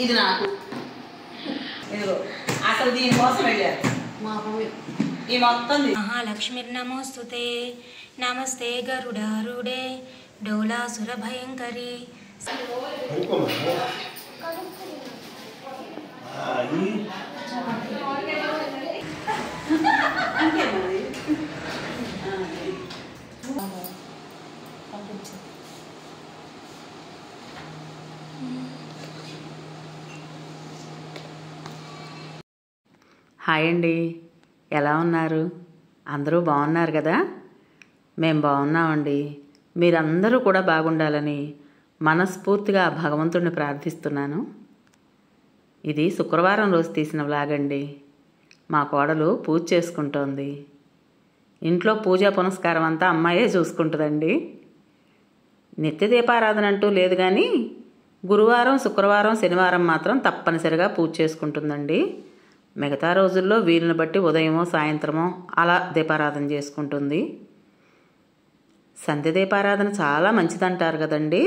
ఇది నాకు ఇదిగో అసలు దీనికోసం వెళ్ళారు ఈ మొత్తం. మహాలక్ష్మిర్నమోస్తుతే నమస్తే గరుడారుడే డోలాసుర భయంకరి. హాయ్ అండి, ఎలా ఉన్నారు? అందరూ బాగున్నారు కదా? మేము బాగున్నామండి. మీరందరూ కూడా బాగుండాలని మనస్ఫూర్తిగా భగవంతుడిని ప్రార్థిస్తున్నాను. ఇది శుక్రవారం రోజు తీసిన వ్లాగ్ అండి. మా కోడలు పూజ చేసుకుంటోంది. ఇంట్లో పూజా పునస్కారం అంతా అమ్మాయే చూసుకుంటుందండి. నిత్య దీపారాధన అంటూ లేదు, కానీ గురువారం, శుక్రవారం, శనివారం మాత్రం తప్పనిసరిగా పూజ చేసుకుంటుందండి. మిగతా రోజుల్లో వీలుని బట్టి ఉదయమో సాయంత్రమో అలా దీపారాధన చేసుకుంటుంది. సంధ్య దీపారాధన చాలా మంచిదంటారు కదండి.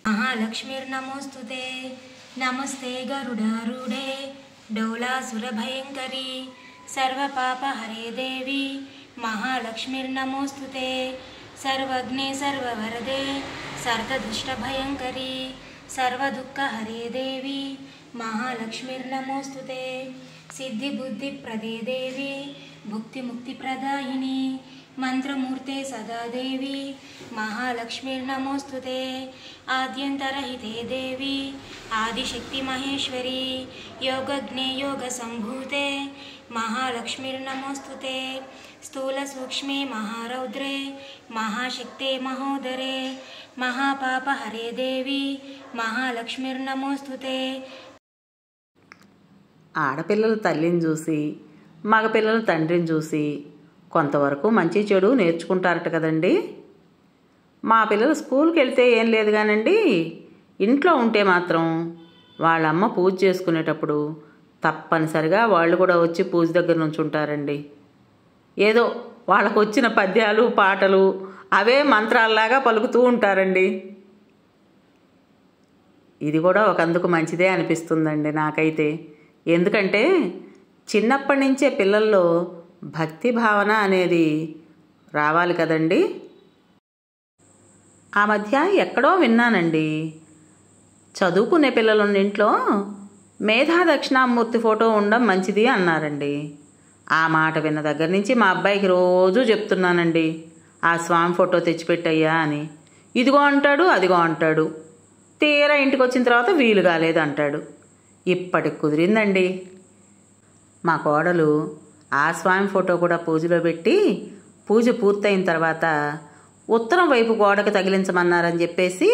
మహాలక్ష్మిర్నమోస్తుతే నమస్తే గరుడారుడే డోలాసుర భయంకరి సర్వపాపహరే దేవి. మహాలక్ష్మిర్నమోస్తుతే సర్వజ్ఞే సర్వవరదే సర్వదుష్టభయంకరి సర్వదుఃఖహరే దేవి. మహాలక్ష్మిర్నమోస్తుతే సిద్ధిబుద్ధిప్రదే దేవి భుక్తిముక్తిప్రదాయిని మంత్రమూర్తే సదా దేవి. మహాలక్ష్మిర్నమోస్తుతే ఆద్యంతరహితే దేవి ఆదిశక్తి మహేశ్వరి యోగజ్ఞే యోగ సంభూతే. మహాలక్ష్మిర్నమోస్తుతే స్థూల సూక్ష్మే మహారౌద్రే మహాశక్తే మహోదరే మహాపాపహరే దేవి. మహాలక్ష్మిర్నమోస్తుతే. ఆడపిల్లలు తల్లిని చూసి మగపిల్లలు తండ్రిని చూసి కొంతవరకు మంచి చెడు నేర్చుకుంటారట కదండి. మా పిల్లలు స్కూల్కి వెళ్తే ఏం లేదు కానండి, ఇంట్లో ఉంటే మాత్రం వాళ్ళమ్మ పూజ చేసుకునేటప్పుడు తప్పనిసరిగా వాళ్ళు కూడా వచ్చి పూజ దగ్గర నుంచి ఉంటారండి. ఏదో వాళ్ళకు వచ్చిన పద్యాలు పాటలు అవే మంత్రాల్లాగా పలుకుతూ ఉంటారండి. ఇది కూడా ఒకందుకు మంచిదే అనిపిస్తుందండి నాకైతే. ఎందుకంటే చిన్నప్పటి నుంచే పిల్లల్లో భక్తి భావన అనేది రావాలి కదండి. ఆ మధ్య ఎక్కడో విన్నానండి, చదువుకునే పిల్లలున్న ఇంట్లో మేధా దక్షిణామూర్తి ఫోటో ఉండడం మంచిది అన్నారండి. ఆ మాట విన్న దగ్గర నుంచి మా అబ్బాయికి రోజూ చెప్తున్నానండి, ఆ స్వామి ఫోటో తెచ్చిపెట్టయ్యా అని. ఇదిగో అంటాడు, అదిగో అంటాడు. తీరా ఇంటికి వచ్చిన తర్వాత వీలు కాలేదు అంటాడు. ఇప్పటికి కుదిరిందండి. మా కోడలు ఆ స్వామి ఫోటో కూడా పూజలో పెట్టి పూజ పూర్తయిన తర్వాత ఉత్తరం వైపు గోడకు తగిలించమన్నారని చెప్పేసి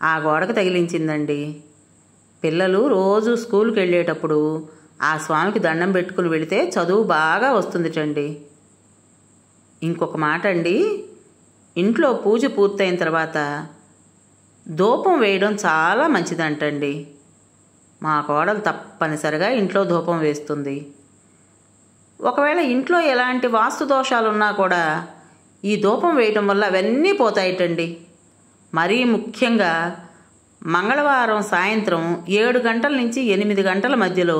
ఆ గోడకు తగిలించిందండి. పిల్లలు రోజు స్కూల్కి వెళ్ళేటప్పుడు ఆ స్వామికి దండం పెట్టుకుని వెళితే చదువు బాగా వస్తుందిటండి. ఇంకొక మాట అండి, ఇంట్లో పూజ పూర్తయిన తర్వాత ధూపం వేయడం చాలా మంచిదంటండి. మా కోడలు తప్పనిసరిగా ఇంట్లో ధూపం వేస్తుంది. ఒకవేళ ఇంట్లో ఎలాంటి వాస్తు దోషాలున్నా కూడా ఈ ధూపం వేయటం వల్ల అవన్నీ పోతాయిటండి. మరీ ముఖ్యంగా మంగళవారం సాయంత్రం 7 గంటల నుంచి 8 గంటల మధ్యలో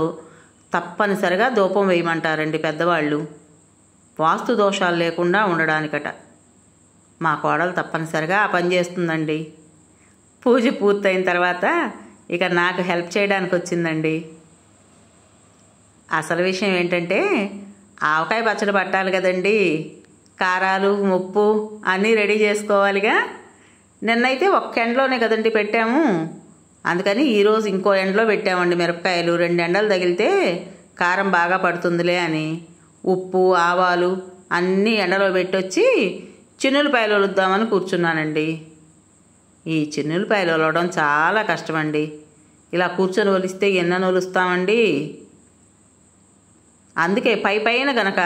తప్పనిసరిగా ధూపం వేయమంటారండి పెద్దవాళ్ళు, వాస్తు దోషాలు లేకుండా ఉండడానికట. మా కోడలు తప్పనిసరిగా ఆ పని చేస్తుందండి. పూజ పూర్తయిన తర్వాత ఇక నాకు హెల్ప్ చేయడానికి వచ్చిందండి. అసలు విషయం ఏంటంటే ఆవకాయ పచ్చడి పట్టాలి కదండి. కారాలు, ఉప్పు అన్నీ రెడీ చేసుకోవాలిగా. నిన్నైతే ఒక్క ఎండలోనే కదండి పెట్టాము, అందుకని ఈరోజు ఇంకో ఎండలో పెట్టామండి మిరపకాయలు. 2 ఎండలు తగిలితే కారం బాగా పడుతుందిలే అని ఉప్పు, ఆవాలు అన్నీ ఎండలో పెట్టొచ్చి చిన్నులపాయలు ఒలుద్దామని కూర్చున్నానండి. ఈ చిన్నులపాయలు ఒలవడం చాలా కష్టమండి. ఇలా కూర్చొని ఒలిస్తే ఎన్నని ఒలుస్తామండి. అందుకే పైన గనక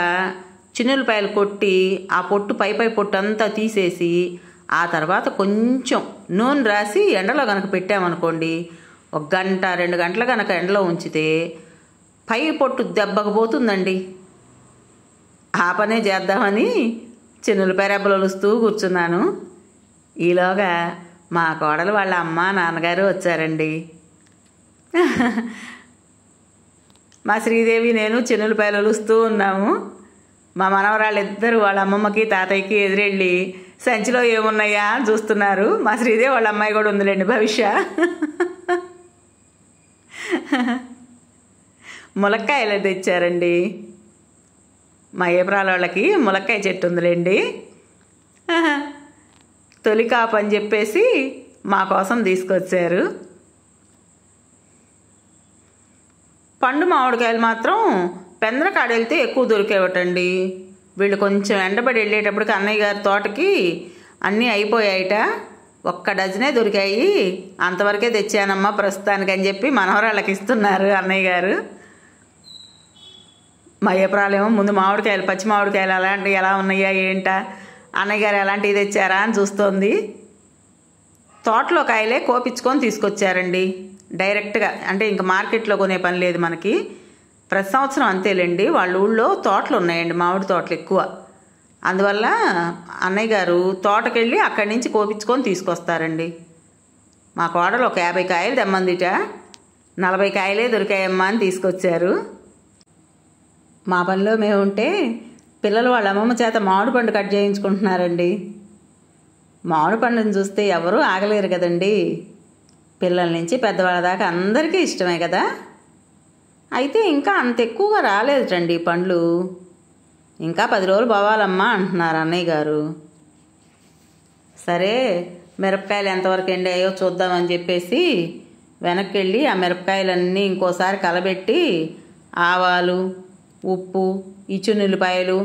చిన్నులపాయలు కొట్టి ఆ పొట్టు పై పొట్టు అంతా తీసేసి ఆ తర్వాత కొంచెం నూనె రాసి ఎండలో కనుక పెట్టామనుకోండి, 1 గంట 2 గంటలు కనుక ఎండలో ఉంచితే పై పొట్టు దెబ్బకు పోతుందండి. ఆ పనే చేద్దామని చిన్నులపాయ రెబ్బలు ఒలుస్తూ కూర్చున్నాను. ఈలోగా మా కోడలు వాళ్ళ అమ్మ నాన్నగారు వచ్చారండి. మా శ్రీదేవి నేను చిన్నులపాయలు ఒలుస్తూ ఉన్నాము. మా మనవరాళ్ళిద్దరూ వాళ్ళ అమ్మమ్మకి తాతయ్యకి ఎదురెళ్ళి సంచిలో ఏమున్నాయా అని చూస్తున్నారు. మా శ్రీదేవి వాళ్ళ అమ్మాయి కూడా ఉందిలేండి భవిష్య. ములక్కాయలు తెచ్చారండి. మా ఏప్రాల వాళ్ళకి ములక్కాయ చెట్టు ఉందిలేండి. తొలి కాపు అని చెప్పేసి మా కోసం తీసుకొచ్చారు. పండు మామిడికాయలు మాత్రం పెందరకాడ వెళ్తే ఎక్కువ దొరికేవటండి. వీళ్ళు కొంచెం ఎండబడి వెళ్ళేటప్పటికి అన్నయ్య గారి తోటకి అన్నీ అయిపోయాయిట. 1 డజనే దొరికాయి. అంతవరకే తెచ్చానమ్మా ప్రస్తుతానికి అని చెప్పి మనవరాళ్ళకి ఇస్తున్నారు అన్నయ్య గారు. మా ఏప్రాలేమో ముందు మామిడికాయలు, పచ్చి మామిడికాయలు అలాంటివి ఎలా ఉన్నాయా ఏంటా, అన్నయ్య గారు ఎలాంటివి తెచ్చారా అని చూస్తోంది. తోటలో కాయలే కోపించుకొని తీసుకొచ్చారండి డైరెక్ట్గా. అంటే ఇంక మార్కెట్లో కొనే పని లేదు మనకి. ప్రతి సంవత్సరం అంతేలేండి. వాళ్ళ ఊళ్ళో తోటలు ఉన్నాయండి, మామిడి తోటలు ఎక్కువ. అందువల్ల అన్నయ్య గారు తోటకెళ్ళి అక్కడి నుంచి కోపించుకొని తీసుకొస్తారండి. మా కోడలు ఒక 50 కాయలు తెమ్మందిట. 40 కాయలే దొరికాయమ్మా అని తీసుకొచ్చారు. మా పనిలో మేము ఉంటే పిల్లలు వాళ్ళ అమ్మమ్మ చేత మామిడి పండు కట్ చేయించుకుంటున్నారండి. మామిడి పండుని చూస్తే ఎవరూ ఆగలేరు కదండి. పిల్లల నుంచి పెద్దవాళ్ళ దాకా అందరికీ ఇష్టమే కదా. అయితే ఇంకా అంత ఎక్కువగా రాలేదుటండి పండ్లు. ఇంకా 10 రోజులు పోవాలమ్మా అంటున్నారు అన్నయ్య గారు. సరే మిరపకాయలు ఎంతవరకు ఎండాయో చూద్దామని చెప్పేసి వెనక్కి వెళ్ళి ఆ మిరపకాయలన్నీ ఇంకోసారి కలబెట్టి ఆవాలు, ఉప్పు, ఇచ్చునుల్లిపాయలు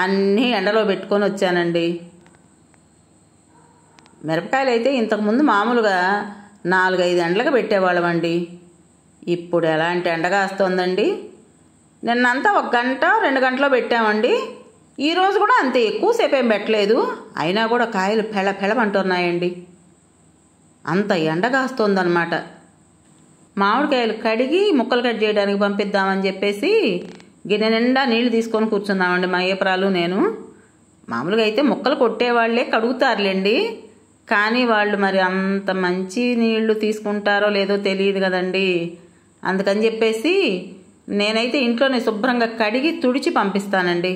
అన్నీ ఎండలో పెట్టుకొని వచ్చానండి. మిరపకాయలు అయితే ఇంతకుముందు మామూలుగా 4-5 ఎండలకు పెట్టేవాళ్ళమండి. ఇప్పుడు ఎలాంటి ఎండ కాస్తోందండి. నిన్నంతా 1 గంట 2 గంటలో పెట్టామండి. ఈరోజు కూడా అంతే ఎక్కువసేపు ఏం పెట్టలేదు. అయినా కూడా కాయలు పెళపెళమంటున్నాయండి. అంత ఎండ కాస్తోందనమాట. మామిడికాయలు కడిగి ముక్కలు కట్ చేయడానికి పంపిద్దామని చెప్పేసి గిన్నె నిండా నీళ్లు తీసుకొని కూర్చున్నామండి మా ఏప్రాలు నేను. మామూలుగా అయితే ముక్కలు కొట్టేవాళ్లే కడుగుతారులేండి. కానీ వాళ్ళు మరి అంత మంచి నీళ్లు తీసుకుంటారో లేదో తెలియదు కదండి. అందుకని చెప్పేసి నేనైతే ఇంట్లోనే శుభ్రంగా కడిగి తుడిచి పంపిస్తానండి.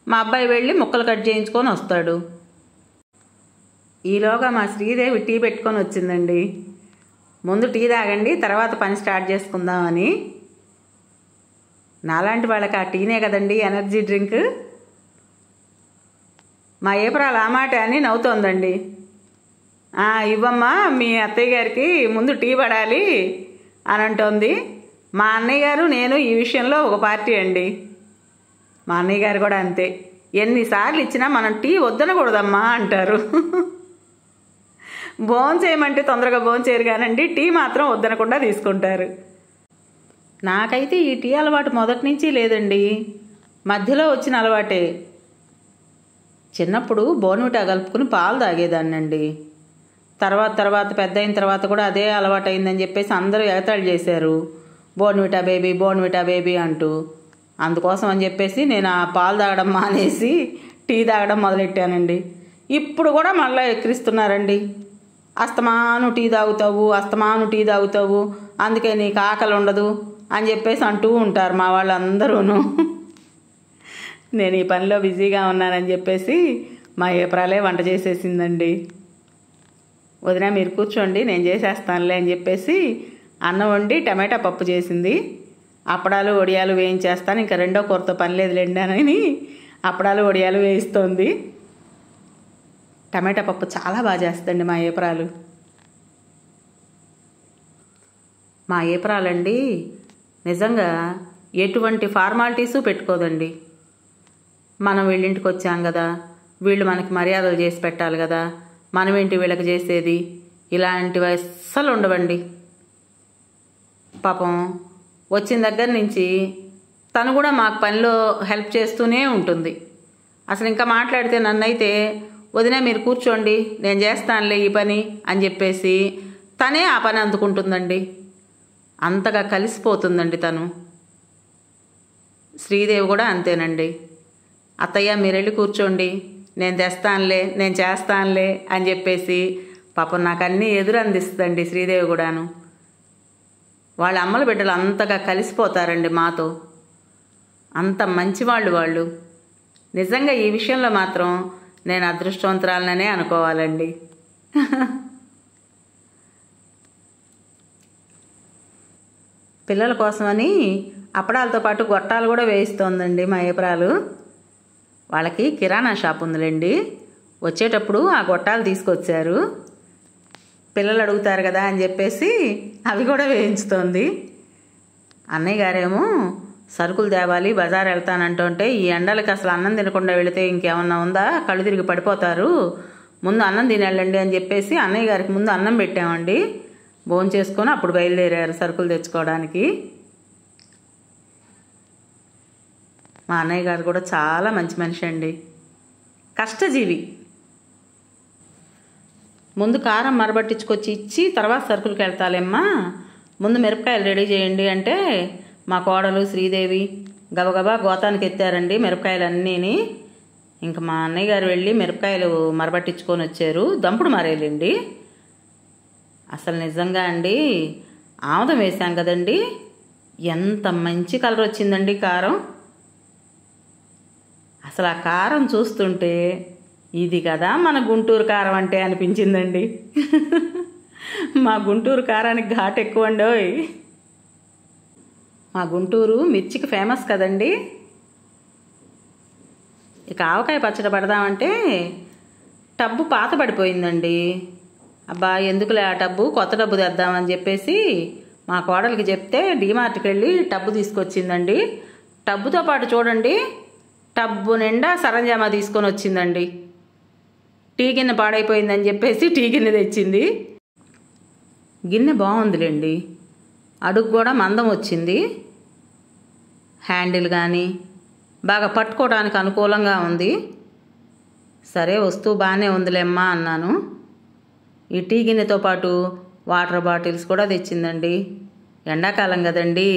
మా అబ్బాయి వెళ్ళి ముక్కలు కట్ చేయించుకొని వస్తాడు. ఈలోగా మా శ్రీదేవి టీ పెట్టుకొని వచ్చిందండి. ముందు టీ తాగండి, తర్వాత పని స్టార్ట్ చేసుకుందామని. నాలాంటి వాళ్ళకి ఆ టీనే కదండి ఎనర్జీ డ్రింక్. మా ఏప్రాలు ఆ మాట అని నవ్వుతోందండి. ఇవ్వమ్మా మీ అత్తయ్య గారికి ముందు టీ పడాలి అని అంటోంది. మా అన్నయ్య గారు నేను ఈ విషయంలో ఒక పార్టీ అండి. మా అన్నయ్య గారు కూడా అంతే. ఎన్నిసార్లు ఇచ్చినా మనం టీ వద్దనకూడదమ్మా అంటారు. భోంచేయమంటే తొందరగా భోంచేయరు కానండి, టీ మాత్రం వద్దనకుండా తీసుకుంటారు. నాకైతే ఈ టీ అలవాటు మొదటి నుంచి లేదండి, మధ్యలో వచ్చిన అలవాటే. చిన్నప్పుడు బోర్న్విటా కలుపుకుని పాలు తాగేదాన్నండి. తర్వాత పెద్ద అయిన తర్వాత కూడా అదే అలవాటు అయిందని చెప్పేసి అందరూ ఎగతాళి చేశారు, బోర్న్విటా బేబీ అంటూ. అందుకోసం అని చెప్పేసి నేను ఆ పాలు తాగడం మానేసి టీ తాగడం మొదలెట్టానండి. ఇప్పుడు కూడా మళ్ళీ ఎక్కిరిస్తున్నారండి. అస్తమాను టీ తాగుతావు, అందుకే నీకు ఆకలి ఉండదు అని చెప్పేసి అంటూ ఉంటారు మా వాళ్ళందరూను. నేను ఈ పనిలో బిజీగా ఉన్నానని చెప్పేసి మా ఏప్రాలే వంట చేసేసిందండి. వదినా మీరు కూర్చోండి నేను చేసేస్తానులే అని చెప్పేసి అన్నం వండి టమాటా పప్పు చేసింది. అప్పడాలు వడియాలు వేయించేస్తాను, ఇంకా రెండో కూరతో పని లేదులేండి అని అప్పడాలు వడియాలు వేయిస్తోంది. టమాటా పప్పు చాలా బాగా చేస్తుందండి మా ఏప్రాలు. మా ఏప్రాలండి నిజంగా ఎటువంటి ఫార్మాలిటీసు పెట్టుకోదండి. మనం వీళ్ళింటికి వచ్చాం కదా, వీళ్ళు మనకి మర్యాదలు చేసి పెట్టాలి కదా, మనమేంటి వీళ్ళకి చేసేది, ఇలాంటివి అస్సలు ఉండవండి. పాపం వచ్చిన దగ్గర నుంచి తను కూడా మాకు పనిలో హెల్ప్ చేస్తూనే ఉంటుంది. అసలు ఇంకా మాట్లాడితే నన్నైతే వదిన మీరు కూర్చోండి నేను చేస్తానులే ఈ పని అని చెప్పేసి తనే ఆ పని అందుకుంటుందండి. అంతగా కలిసిపోతుందండి తను. శ్రీదేవి కూడా అంతేనండి. అత్తయ్య మీరు వెళ్ళి కూర్చోండి నేను తెస్తానులే నేను చేస్తానులే అని చెప్పేసి పాపం నాకు అన్నీ ఎదురు అందిస్తుందండి శ్రీదేవి కూడాను. వాళ్ళ అమ్మల బిడ్డలు అంతగా కలిసిపోతారండి మాతో. అంత మంచివాళ్ళు వాళ్ళు. నిజంగా ఈ విషయంలో మాత్రం నేను అదృష్టవంతురాలనే అనుకోవాలండి. పిల్లల కోసమని అప్పడాలతో పాటు గొట్టాలు కూడా వేయిస్తోందండి మా ఏప్రాలు. వాళ్ళకి కిరాణా షాప్ ఉందిలేండి. వచ్చేటప్పుడు ఆ గొట్టాలు తీసుకొచ్చారు. పిల్లలు అడుగుతారు కదా అని చెప్పేసి అవి కూడా వేయించుతోంది. అన్నయ్య గారేమో సరుకులు తేవాలి బజార్ వెళ్తానంటుంటే ఈ ఎండలకి అసలు అన్నం తినకుండా వెళితే ఇంకేమన్నా ఉందా, కళ్ళు తిరిగి పడిపోతారు, ముందు అన్నం తినేళ్ళండి అని చెప్పేసి అన్నయ్య గారికి ముందు అన్నం పెట్టామండి. భోజనం చేసుకొని అప్పుడు బయలుదేరారు సరుకులు తెచ్చుకోవడానికి. మా అన్నయ్య గారు కూడా చాలా మంచి మనిషి అండి, కష్టజీవి. ముందు కారం మరబట్టించుకొచ్చి ఇచ్చి తర్వాత సరుకులకి వెళ్తాలేమ్మా, ముందు మిరపకాయలు రెడీ చేయండి అంటే మా కోడలు శ్రీదేవి గబగబా గోతానికి ఎత్తారండి మిరపకాయలన్నీని. ఇంకా మా అన్నయ్య గారు వెళ్ళి మిరపకాయలు మరబట్టించుకొని వచ్చారు. దంపుడు మరేలండి. అసలు నిజంగా అండి ఆముదం వేసాం కదండి, ఎంత మంచి కలర్ వచ్చిందండి కారం. అసలు ఆ కారం చూస్తుంటే ఇది కదా మన గుంటూరు కారం అంటే అనిపించిందండి. మా గుంటూరు కారానికి ఘాటు ఎక్కువ అండి. మా గుంటూరు మిర్చికి ఫేమస్ కదండి. ఇక ఆవకాయ పచ్చడి పడదామంటే టబ్బు పాత పడిపోయిందండి. అబ్బా ఎందుకులే ఆ టబ్బు, కొత్త టబ్బు తెద్దామని చెప్పేసి మా కోడలికి చెప్తే డీమార్ట్కి వెళ్ళి టబ్బు తీసుకొచ్చిందండి. టబ్బుతో పాటు చూడండి టబ్బు నిండా సరంజామా తీసుకొని వచ్చిందండి. టీ గిన్నె పాడైపోయిందని చెప్పేసి టీ గిన్నె తెచ్చింది. గిన్నె బాగుందిలేండి, అడుగు కూడా మందం వచ్చింది, హ్యాండిల్ కానీ బాగా పట్టుకోవడానికి అనుకూలంగా ఉంది. సరే వస్తువు బాగానే ఉందిలేమ్మా అన్నాను. ఈ టీ గిన్నెతో పాటు వాటర్ బాటిల్స్ కూడా తెచ్చిందండి. ఎండాకాలం కదండి,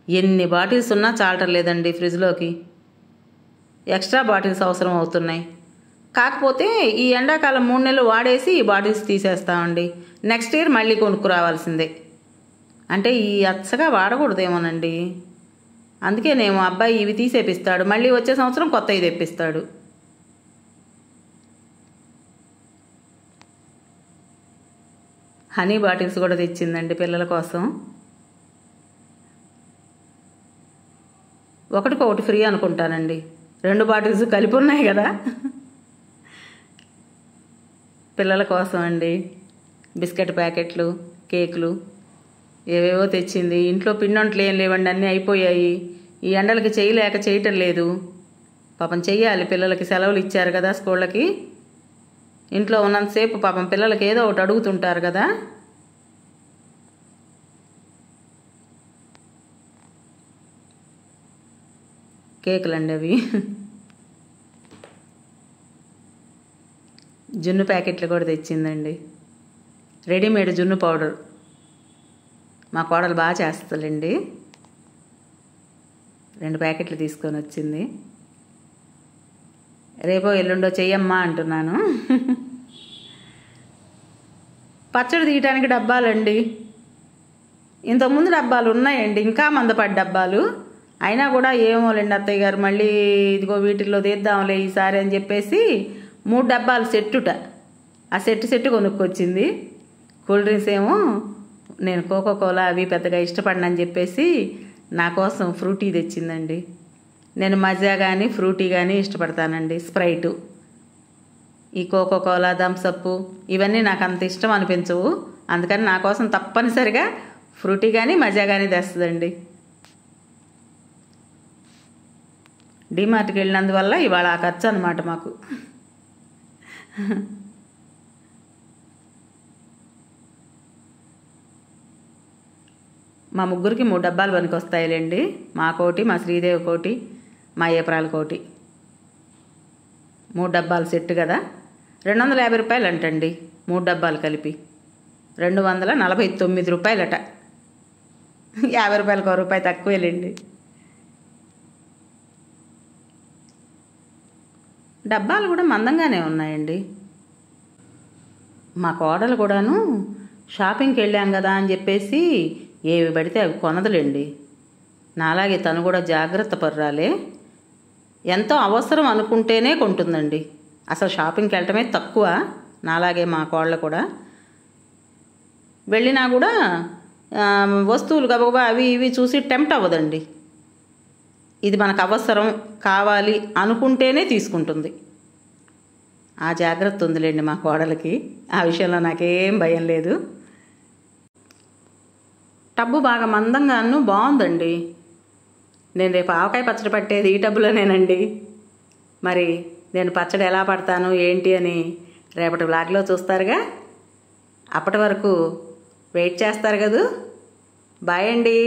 ఎన్ని బాటిల్స్ ఉన్నా చాలటం లేదండి ఫ్రిడ్జ్లోకి. ఎక్స్ట్రా బాటిల్స్ అవసరం అవుతున్నాయి. కాకపోతే ఈ ఎండాకాలం 3 నెలలు వాడేసి ఈ బాటిల్స్ తీసేస్తామండి. నెక్స్ట్ ఇయర్ మళ్ళీ కొనుక్కురావాల్సిందే. అంటే ఈ అచ్చగా వాడకూడదేమోనండి. అందుకేనేమో అబ్బాయి ఇవి తీసేపిస్తాడు, మళ్ళీ వచ్చే సంవత్సరం కొత్తవి తెప్పిస్తాడు. హనీ బాటిల్స్ కూడా తెచ్చిందండి పిల్లల కోసం. ఒకటికొకటి ఫ్రీ అనుకుంటానండి, 2 బాటిల్స్ కలిపి ఉన్నాయి కదా. పిల్లల కోసం అండి బిస్కెట్ ప్యాకెట్లు, కేకులు ఏవేవో తెచ్చింది. ఇంట్లో పిండొంట్లు ఏం లేవండి, అన్నీ అయిపోయాయి. ఈ ఎండలకి చేయటం లేదు. పాపం చెయ్యాలి, పిల్లలకి సెలవులు ఇచ్చారు కదా స్కూళ్ళకి. ఇంట్లో ఉన్నంతసేపు పాపం పిల్లలకి ఏదో ఒకటి అడుగుతుంటారు కదా. కేకులండి అవి. జున్ను ప్యాకెట్లు కూడా తెచ్చిందండి, రెడీమేడ్ జున్ను పౌడర్. మా కోడలు బాగా చేస్తుందండి. 2 ప్యాకెట్లు తీసుకొని వచ్చింది. రేపో ఎల్లుండో చెయ్యమ్మా అంటున్నాను. పచ్చడి తీయటానికి డబ్బాలండి. ఇంతకుముందు డబ్బాలు ఉన్నాయండి, ఇంకా మందపాటి డబ్బాలు. అయినా కూడా ఏమోలేండి అత్తయ్య గారు మళ్ళీ ఇదిగో వీటిల్లో తీద్దాంలే ఈసారి అని చెప్పేసి 3 డబ్బాలు సెట్టుట. ఆ సెట్టు కొనుక్కొచ్చింది. కూల్ డ్రింక్స్ ఏమో నేను కోకోకోలా అవి పెద్దగా ఇష్టపడనని చెప్పేసి నా కోసం ఫ్రూటీ తెచ్చిందండి. నేను మజా కానీ ఫ్రూటీ కానీ ఇష్టపడతానండి, స్ప్రైటు. ఈ కోకోకోలా థమ్సప్ ఇవన్నీ నాకు అంత ఇష్టం అనిపించవు. అందుకని నా కోసం తప్పనిసరిగా ఫ్రూటీ కానీ మజా కానీ తెస్తుందండి. డీమార్ట్కి వెళ్ళినందువల్ల ఇవాళ ఆ ఖర్చు అనమాట మాకు. మా ముగ్గురికి 3 డబ్బాలు పనికి వస్తాయిలేండి. మా కోటి, మా శ్రీదేవి కోటి, మా ఏప్రాల కోటి. 3 డబ్బాలు సెట్ కదా, 250 రూపాయలు అంటండి 3 డబ్బాలు కలిపి. 249 రూపాయలట. 50 రూపాయలకు రూపాయి తక్కువేలేండి. డబ్బాలు కూడా మందంగానే ఉన్నాయండి. మా కోడలు కూడాను షాపింగ్కి వెళ్ళాం కదా అని చెప్పేసి ఏవి పడితే అవి కొనదులేండి. నాలాగే తను కూడా జాగ్రత్త పర్రాలే. ఎంతో అవసరం అనుకుంటేనే కొంటుందండి. అసలు షాపింగ్కి వెళ్ళటమే తక్కువ. నాలాగే మా కోడలు కూడా వెళ్ళినా కూడా వస్తువులు గబగబా అవి ఇవి చూసి టెంప్ట్ అవ్వదండి. ఇది మనకు అవసరం కావాలి అనుకుంటేనే తీసుకుంటుంది. ఆ జాగ్రత్త ఉందిలేండి మా కోడలికి. ఆ విషయంలో నాకేం భయం లేదు. టబ్బు బాగా మందంగాను బాగుందండి. నేను రేపు ఆవకాయ పచ్చడి పట్టేది ఈ టబ్బులోనేనండి. మరి నేను పచ్చడి ఎలా పడతాను ఏంటి అని రేపటి వ్లాగ్లో చూస్తారుగా. అప్పటి వరకు వెయిట్ చేస్తారు కదూ. బాయ్ అండి.